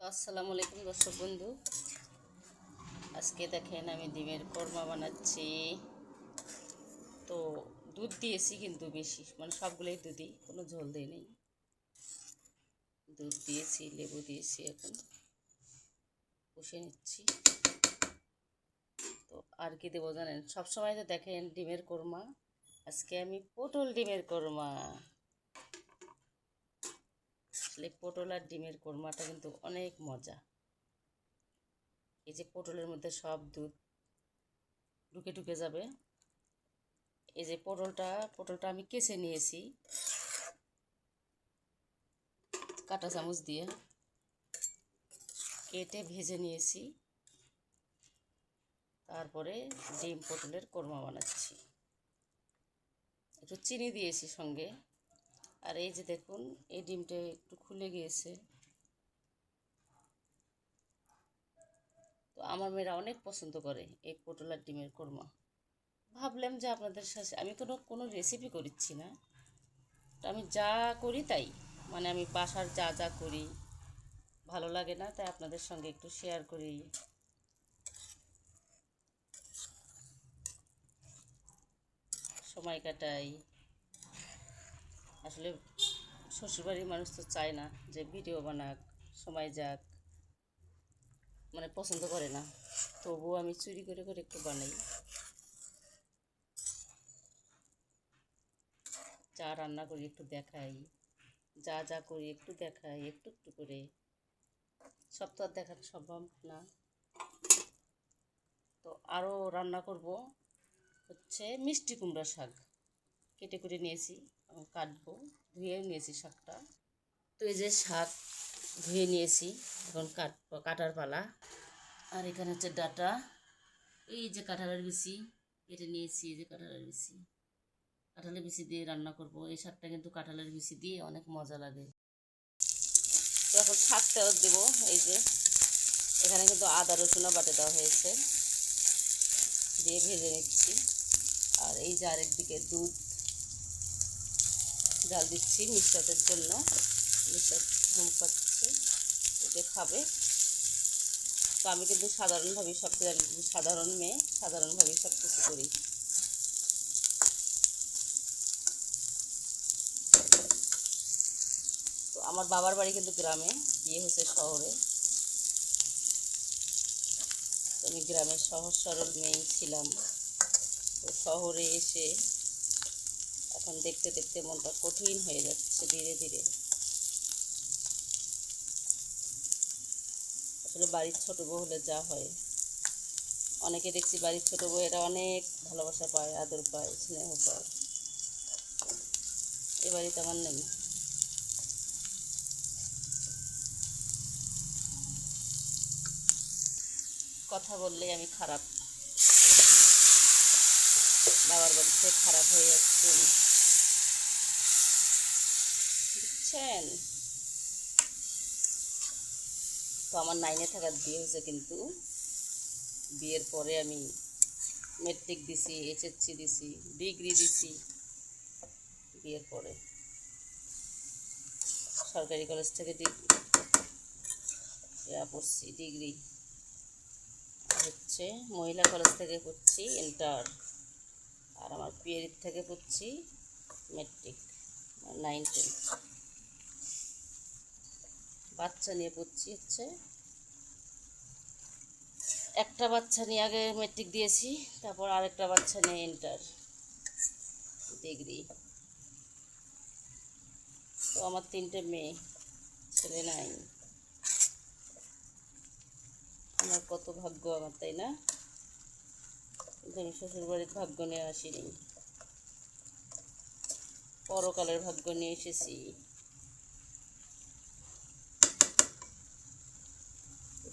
আসসালামু আলাইকুম দর্শক বন্ধু, আজকে দেখেন আমি ডিমের কোরমা বানাচ্ছি। তো দুধ দিয়েছি কিন্তু বেশি, মানে সবগুলোই দুধই, কোনো ঝোল দিয়ে নেই। দুধ দিয়েছি, লেবু দিয়েছি, এখন কষে নিচ্ছি। তো আর কি দেবো জানেন, সবসময় তো দেখেন ডিমের কোরমা, আজকে আমি পটল ডিমের কোরমা। আসলে পটল আর ডিমের কোরমাটা কিন্তু অনেক মজা। এই যে পটলের মধ্যে সব দুধ ঢুকে ঢুকে যাবে। এই যে পটলটা আমি কেচে নিয়েছি কাঁটা চামচ দিয়ে, কেটে ভেজে নিয়েছি। তারপরে ডিম পটলের কোরমা বানাচ্ছি, একটু চিনি দিয়েছি সঙ্গে। আর এই যে দেখুন, এই ডিমটা একটু খুলে গিয়েছে। তো আমার মেয়েরা অনেক পছন্দ করে এই পটল আর ডিমের কোরমা। ভাবলাম যে আপনাদের সাথে আমি কোনো রেসিপি করছি না, তো আমি যা করি তাই, মানে আমি বাসার যা যা করি ভালো লাগে না, তাই আপনাদের সঙ্গে একটু শেয়ার করি। সময় কাটাই। আসলে শ্বশুরবাড়ির মানুষ তো চায় না যে ভিডিও বানাক, সময় যাক, মানে পছন্দ করে না। তবুও আমি চুরি করে করে একটু বানাই। যা রান্না করি একটু দেখাই, যা যা করি একটু দেখাই, একটু একটু করে। সব তো আর দেখানো সম্ভব না। তো আরও রান্না করব হচ্ছে মিষ্টি কুমড়া শাক। কেটে করে নিয়েছি, কাটবো, ধুয়ে নিয়েছি শাকটা। তো এই যে শাক ধুয়ে নিয়েছি, এখন কাটার পালা। আর এখানে হচ্ছে ডাটা, এই যে কাঁঠালের বিচি কেটে নিয়েছি, এই যে কাঁঠালের বিচি, কাঁঠালের বিচি দিয়ে রান্না করব। এই শাকটা কিন্তু কাঁঠালের বিচি দিয়ে অনেক মজা লাগে। তো এখন শাকটাও দেবো। এই যে এখানে কিন্তু আদা রসুনও বাটে দেওয়া হয়েছে, দিয়ে ভেজে নিচ্ছি। আর এই যে আরেকদিকে দুধ জাল দিচ্ছি মিষ্টাতের জন্য। মিষ্টাত ঘুম পাচ্ছে, ওকে খাবে। তো আমি কিন্তু সাধারণভাবেই সব কিছু, সাধারণ মেয়ে, সাধারণভাবেই সব কিছু করি। তো আমার বাবার বাড়ি কিন্তু গ্রামে, বিয়ে হয়েছে শহরে। তো আমি গ্রামের সহজ সরল মেয়েই ছিলাম। তো শহরে এসে এখন দেখতে দেখতে মনটা কঠিন হয়ে যাচ্ছে ধীরে ধীরে। আসলে বাড়ির ছোটো বউ হলে যা হয়, অনেকে দেখছি বাড়ির ছোটো বউয়েরা অনেক ভালোবাসা পায়, আদর পায়, স্নেহ পায়। এ বাড়িতে আমার নেই। কথা বললেই আমি খারাপ, বাবার বাড়িতে খারাপ হয়ে যাচ্ছে, বুঝছেন। তো আমার 9-এ থাকার বিয়ে হয়েছে, কিন্তু বিয়ের পরে আমি মেট্রিক দিছি, এইচএসসি দিছি, ডিগ্রি দিছি। বিয়ের পরে সরকারি কলেজ থেকে পড়ছি ডিগ্রি, হচ্ছে মহিলা কলেজ থেকে পড়ছি ইন্টার। আর আমার পিএরির থেকে পড়ছি মেট্রিক, 9-10। বাচ্চা নিয়ে পড়ছি হচ্ছে, একটা বাচ্চা নিয়ে আগে মেট্রিক দিয়েছি, তারপর আরেকটা বাচ্চা নিয়ে ইন্টার ডিগ্রি। তো আমার 3টে মেয়ে, ছেলে নাই। আমার কত ভাগ্য আমার, তাই না? কিন্তু আমি শ্বশুরবাড়ির ভাগ্য নিয়ে আসিনি, পরকালের ভাগ্য নিয়ে এসেছি।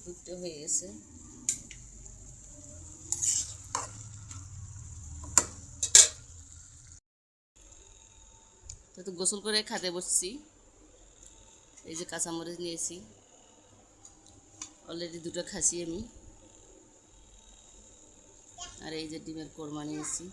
দুটো হয়ে গেছে। তো গোসল করে খেতে বসছি। এই যে কাঁচামরিচ নিয়েছি, অলরেডি 2টা খাসি আমি। আর এই যে ডিমের কোরমা নিয়েছি।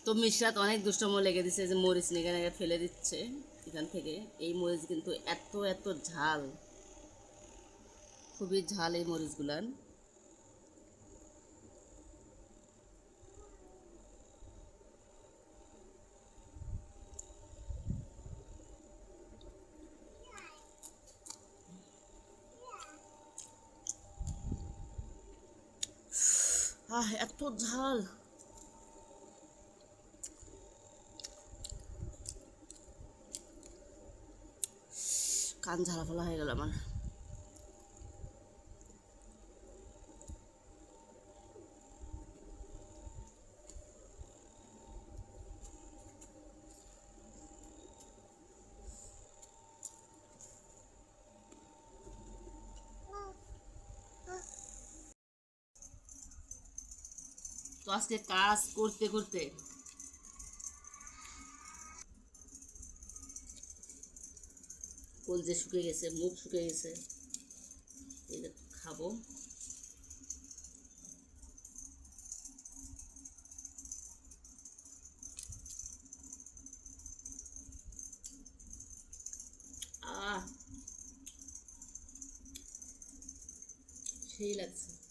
তো মিশরাত অনেক দুষ্টম লেগে দিচ্ছে, যে মরিচ নিয়ে এখানে ফেলে দিচ্ছে এখান থেকে। এই মরিচ কিন্তু এত এত ঝাল, খুবই ঝাল এই মরিচগুলান। এত ঝাল। কান ঝালা ফলা হয়ে গেল আমার। তো আজকে কাজ করতে করতে কলজে শুকিয়ে গেছে, মুখ শুকিয়ে গেছে। এই যে খাবো। আহ সেই লাগছে।